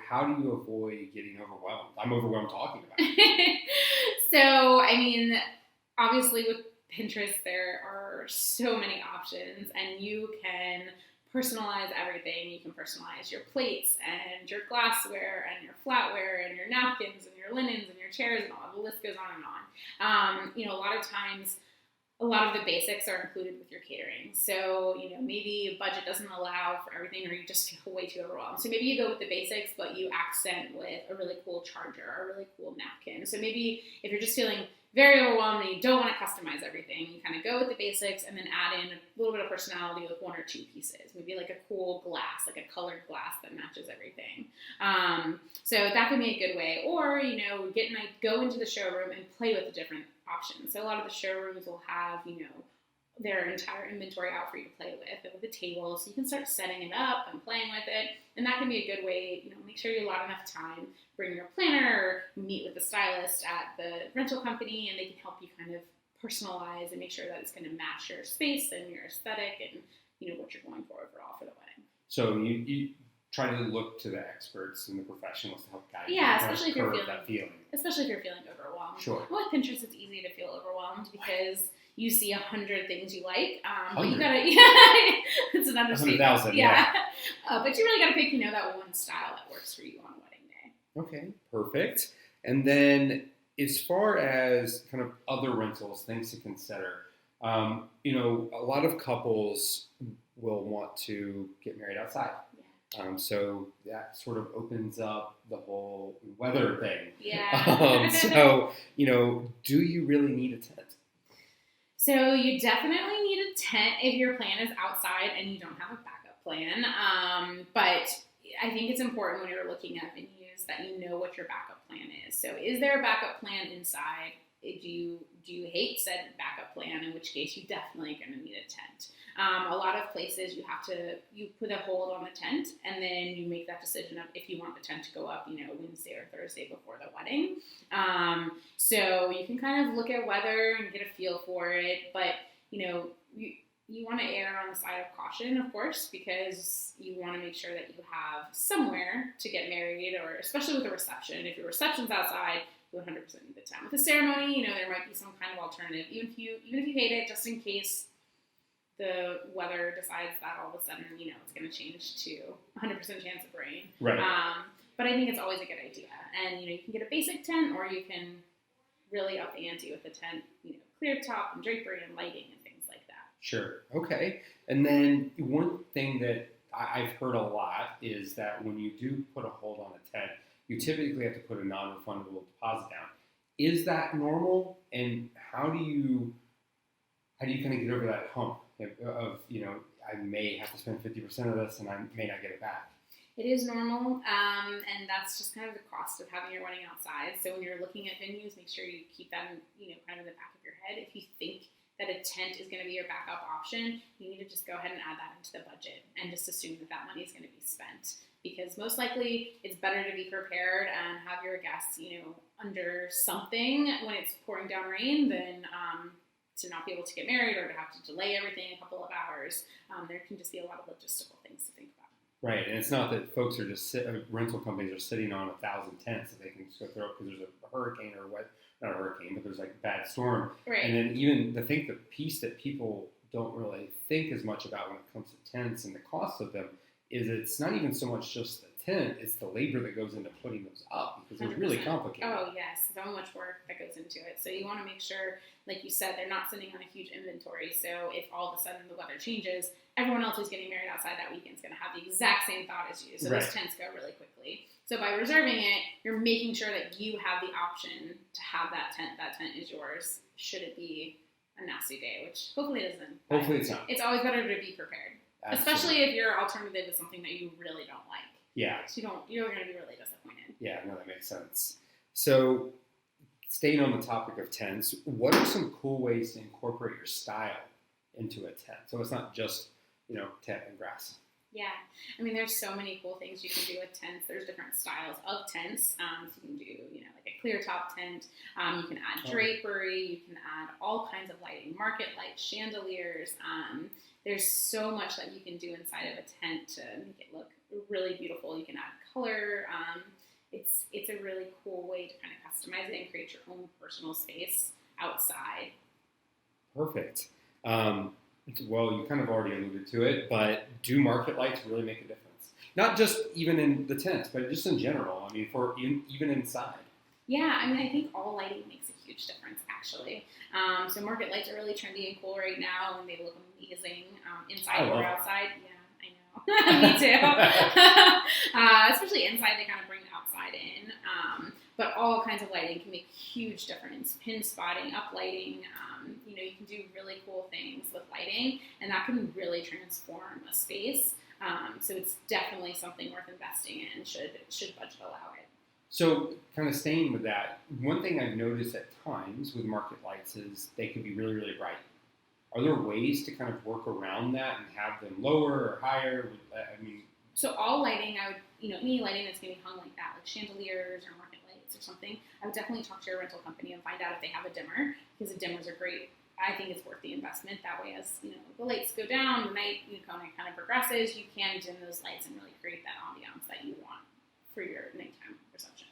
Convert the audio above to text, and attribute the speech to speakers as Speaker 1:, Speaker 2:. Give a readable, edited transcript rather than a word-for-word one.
Speaker 1: how do you avoid getting overwhelmed? I'm overwhelmed talking about it.
Speaker 2: So, I mean, obviously with Pinterest, there are so many options, and you can personalize everything. You can personalize your plates and your glassware and your flatware and your napkins and your linens and your chairs and all. The list goes on and on. A lot of times, a lot of the basics are included with your catering. So, maybe a budget doesn't allow for everything, or you just feel way too overwhelmed. So maybe you go with the basics, but you accent with a really cool charger or a really cool napkin. So maybe if you're just feeling very overwhelmed and you don't want to customize everything, you kind of go with the basics and then add in a little bit of personality with one or two pieces. Maybe like a cool glass, like a colored glass that matches everything. So that can be a good way. Or, go into the showroom and play with the different options. So a lot of the showrooms will have, their entire inventory out for you to play with a table, so you can start setting it up and playing with it. And that can be a good way, make sure you allot enough time, bring your planner, or meet with the stylist at the rental company, and they can help you kind of personalize and make sure that it's going to match your space and your aesthetic and, what you're going for overall for the wedding.
Speaker 1: So you try to look to the experts and the professionals to help guide you.
Speaker 2: Yeah, especially if you're
Speaker 1: feeling
Speaker 2: overwhelmed.
Speaker 1: Sure.
Speaker 2: Well, with Pinterest, it's easy to feel overwhelmed because you see 100 things you like, but
Speaker 1: 100?
Speaker 2: you gotta, it's an understatement.
Speaker 1: 100,000, yeah.
Speaker 2: But you really gotta pick, that one style that works for you on a wedding day.
Speaker 1: Okay, perfect. And then as far as kind of other rentals, things to consider, a lot of couples will want to get married outside.
Speaker 2: Yeah.
Speaker 1: So that sort of opens up the whole weather thing.
Speaker 2: Yeah.
Speaker 1: Do you really need a tent?
Speaker 2: So you definitely need a tent if your plan is outside and you don't have a backup plan. But I think it's important when you're looking at venues that you know what your backup plan is. So is there a backup plan inside? Do you hate said backup plan, in which case you definitely going to need a tent. A lot of places you put a hold on the tent, and then you make that decision of if you want the tent to go up, Wednesday or Thursday before the wedding. So you can kind of look at weather and get a feel for it, but you want to err on the side of caution, of course, because you want to make sure that you have somewhere to get married, or especially with a reception. If your reception's outside, you 100% need the tent. With a ceremony, there might be some kind of alternative, even if you hate it, just in case the weather decides that all of a sudden, it's going to change to 100% chance of rain.
Speaker 1: Right.
Speaker 2: But I think it's always a good idea. And, you can get a basic tent, or you can really up the ante with the tent, clear top and drapery and lighting and things like that.
Speaker 1: Sure. Okay. And then one thing that I've heard a lot is that when you do put a hold on a tent, you typically have to put a non-refundable deposit down. Is that normal? And how do you kind of get over that hump of I may have to spend 50% of this and I may not get it back?
Speaker 2: It is normal, and that's just kind of the cost of having your wedding outside. So when you're looking at venues, make sure you keep that kind of in the back of your head. If you think that a tent is going to be your backup option, you need to just go ahead and add that into the budget and just assume that money is going to be spent. Because most likely it's better to be prepared and have your guests, under something when it's pouring down rain than to not be able to get married or to have to delay everything a couple of hours. There can just be a lot of logistical things to think about.
Speaker 1: Right, and it's not that folks are just rental companies are sitting on 1,000 tents that they can just go throw because there's a hurricane or not a hurricane, but there's like a bad storm.
Speaker 2: Right.
Speaker 1: And then even the piece that people don't really think as much about when it comes to tents and the cost of them is it's not even so much just the tent, it's the labor that goes into putting those up because it's really complicated.
Speaker 2: Oh yes, so much work that goes into it. So you want to make sure, like you said, they're not sitting on a huge inventory. So if all of a sudden the weather changes, everyone else who's getting married outside that weekend is going to have the exact same thought as you. So those tents go really quickly. So by reserving it, you're making sure that you have the option to have that tent. That tent is yours. Should it be a nasty day, which hopefully it isn't.
Speaker 1: Hopefully it's not.
Speaker 2: It's always better to be prepared. Absolutely. Especially if your alternative is something that you really don't like.
Speaker 1: Yeah.
Speaker 2: So you're going to be really disappointed.
Speaker 1: Yeah, no, that makes sense. So staying on the topic of tents, what are some cool ways to incorporate your style into a tent? So it's not just, tent and grass.
Speaker 2: Yeah, I mean, there's so many cool things you can do with tents. There's different styles of tents. So you can do, like a clear top tent. You can add drapery. You can add all kinds of lighting, market lights, chandeliers. There's so much that you can do inside of a tent to make it look really beautiful. You can add color. It's a really cool way to kind of customize it and create your own personal space outside.
Speaker 1: Perfect. Well, you kind of already alluded to it, but do market lights really make a difference? Not just even in the tents, but just in general. I mean, even inside.
Speaker 2: Yeah, I mean, I think all lighting makes a huge difference, actually. So market lights are really trendy and cool right now, and they look amazing inside or outside. Yeah, I know. Me too. Especially inside, they kind of bring the outside in. But all kinds of lighting can make a huge difference. Pin spotting, uplighting, you can do really cool things with lighting, and that can really transform a space. So it's definitely something worth investing in, should budget allow it.
Speaker 1: So kind of staying with that, one thing I've noticed at times with market lights is they can be really, really bright. Are there ways to kind of work around that and have them lower or higher? I mean,
Speaker 2: so all lighting, any lighting that's going to be hung like that, like chandeliers or market lights or something, I would definitely talk to your rental company and find out if they have a dimmer, because the dimmers are great. I think it's worth the investment. That way, as the lights go down, the night kind of progresses, you can dim those lights and really create that ambiance that you want for your nighttime reception.